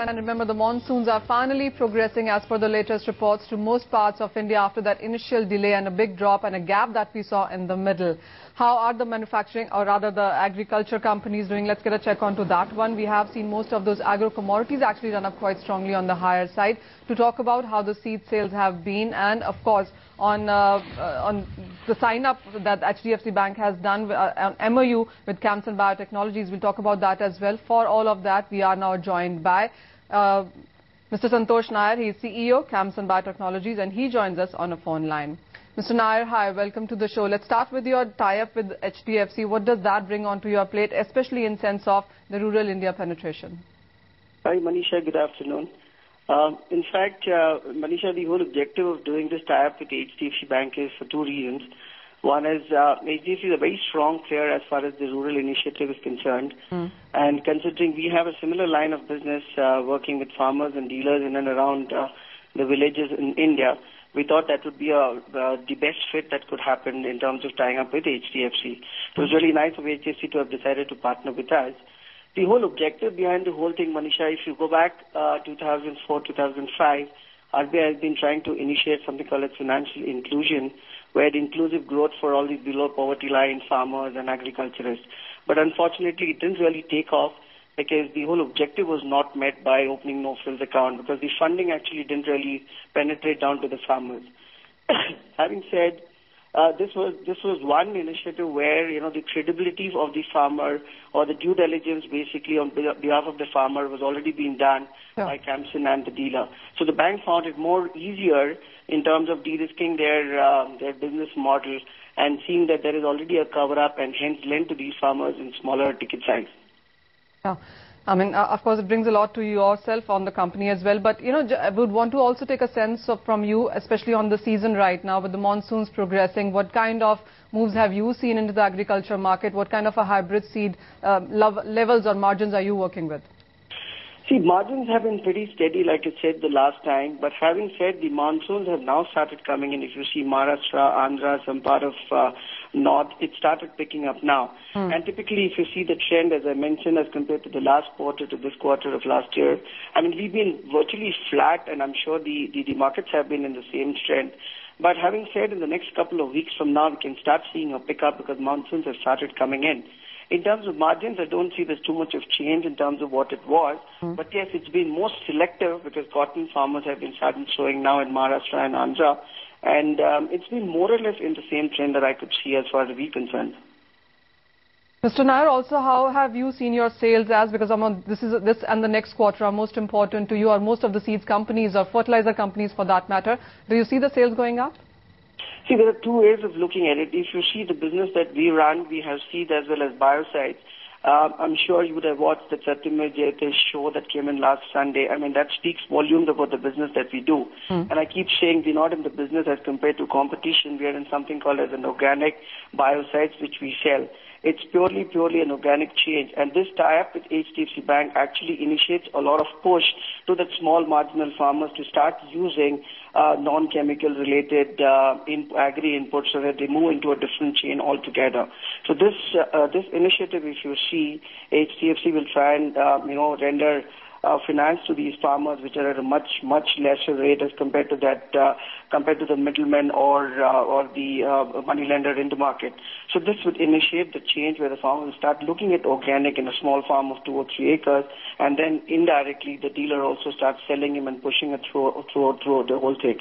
And remember, the monsoons are finally progressing as per the latest reports to most parts of India after that initial delay and a big drop and a gap that we saw in the middle. How are the manufacturing, or rather the agriculture companies doing? Let's get a check onto that one. We have seen most of those agro commodities actually run up quite strongly on the higher side. To talk about how the seed sales have been, and of course on the sign up that HDFC Bank has done on MOU with Camson Bio, we'll talk about that as well. For all of that, we are now joined by Mr. Santosh Nair. He is CEO, Camson Biotechnologies, and he joins us on a phone line. Mr. Nair, hi, welcome to the show. Let's start with your tie-up with HDFC. What does that bring onto your plate, especially in sense of the rural India penetration? Hi, Manisha. Good afternoon. In fact, Manisha, the whole objective of doing this tie-up with HDFC Bank is for two reasons. One is HDFC is a very strong player as far as the rural initiative is concerned. And considering we have a similar line of business working with farmers and dealers in and around the villages in India, we thought that would be the best fit that could happen in terms of tying up with HDFC. It was really nice of HDFC to have decided to partner with us. The whole objective behind the whole thing, Manisha, if you go back 2004, 2005, RBI has been trying to initiate something called financial inclusion, where the inclusive growth for all these below poverty line farmers and agriculturists. But unfortunately, it didn't really take off because the whole objective was not met by opening no-frills account, because the funding actually didn't really penetrate down to the farmers. Having said, this was one initiative where, the credibility of the farmer or the due diligence basically on behalf of the farmer was already being done by Camson and the dealer. So the bank found it more easier in terms of de-risking their business model and seeing that there is already a cover-up and hence lend to these farmers in smaller ticket size. Yeah. I mean, of course, it brings a lot to yourself on the company as well. But, I would want to also take a sense from you, especially on the season right now with the monsoons progressing. What kind of moves have you seen into the agriculture market? What kind of a hybrid seed levels or margins are you working with? See, margins have been pretty steady, like I said the last time. But having said, the monsoons have now started coming in. If you see Maharashtra, Andhra, some part of North, it started picking up now. And typically, if you see the trend, as I mentioned, as compared to the last quarter to this quarter of last year, I mean, we've been virtually flat, and I'm sure the markets have been in the same trend. But having said, in the next couple of weeks from now, we can start seeing a pickup because monsoons have started coming in. In terms of margins, I don't see there's too much of change in terms of what it was. But yes, it's been more selective because cotton farmers have been starting sowing now in Maharashtra and Andhra. And it's been more or less in the same trend that I could see as far as we're concerned. Mr. Nair, also, how have you seen your sales as, because this and the next quarter are most important to you, or most of the seeds companies or fertilizer companies for that matter. Do you see the sales going up? See, there are two ways of looking at it. If you see the business that we run, we have seed as well as biocides. I'm sure you would have watched the Satyamay Jayate show that came in last Sunday. I mean, that speaks volumes about the business that we do. And I keep saying we're not in the business as compared to competition. We are in something called as an organic biocides, which we sell. It's purely an organic change. And this tie-up with HDFC Bank actually initiates a lot of push to the small marginal farmers to start using non-chemical related agri inputs so that they move into a different chain altogether. So this initiative, if you see, HDFC will try and render finance to these farmers, which are at a much lesser rate as compared to the middlemen or the money lender in the market. So this would initiate the change where the farmer will start looking at organic in a small farm of 2 or 3 acres, and then indirectly the dealer also starts selling him and pushing it through the whole thing.